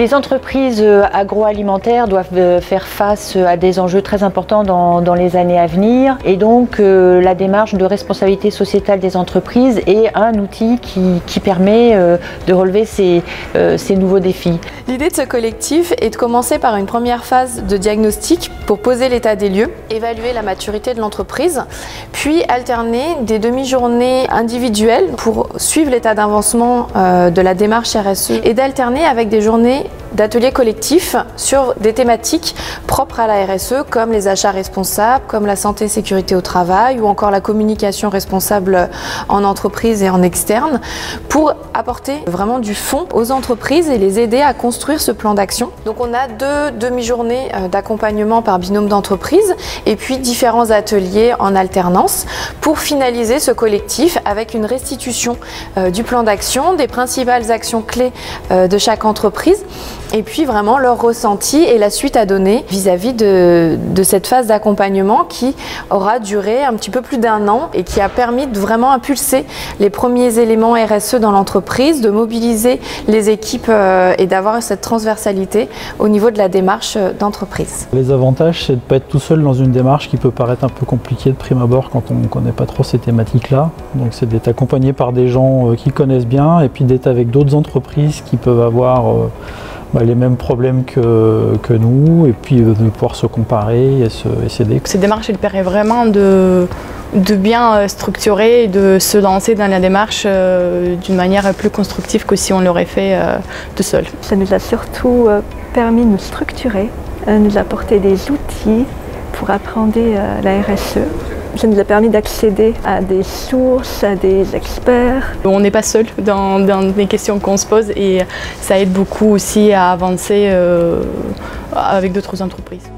Les entreprises agroalimentaires doivent faire face à des enjeux très importants dans les années à venir et donc la démarche de responsabilité sociétale des entreprises est un outil qui permet de relever ces nouveaux défis. L'idée de ce collectif est de commencer par une première phase de diagnostic pour poser l'état des lieux, évaluer la maturité de l'entreprise, puis alterner des demi-journées individuelles pour suivre l'état d'avancement de la démarche RSE et d'alterner avec des journées d'ateliers collectifs sur des thématiques propres à la RSE comme les achats responsables, comme la santé et sécurité au travail ou encore la communication responsable en entreprise et en externe pour apporter vraiment du fond aux entreprises et les aider à construire ce plan d'action. Donc on a 2 demi-journées d'accompagnement par binôme d'entreprise et puis différents ateliers en alternance pour finaliser ce collectif avec une restitution du plan d'action, des principales actions clés de chaque entreprise et puis vraiment leur ressenti et la suite à donner vis-à-vis de cette phase d'accompagnement qui aura duré un petit peu plus d'1 an et qui a permis de vraiment impulser les premiers éléments RSE dans l'entreprise, de mobiliser les équipes et d'avoir cette transversalité au niveau de la démarche d'entreprise. Les avantages, c'est de ne pas être tout seul dans une démarche qui peut paraître un peu compliquée de prime abord quand on ne connaît pas trop ces thématiques-là. Donc c'est d'être accompagné par des gens qui connaissent bien et puis d'être avec d'autres entreprises qui peuvent avoir les mêmes problèmes que nous et puis de pouvoir se comparer et s'aider. Cette démarche elle permet vraiment de bien structurer et de se lancer dans la démarche d'une manière plus constructive que si on l'aurait fait tout seul. Ça nous a surtout permis de nous structurer, nous apporter des outils pour appréhender la RSE. Ça nous a permis d'accéder à des sources, à des experts. On n'est pas seul dans les questions qu'on se pose et ça aide beaucoup aussi à avancer avec d'autres entreprises.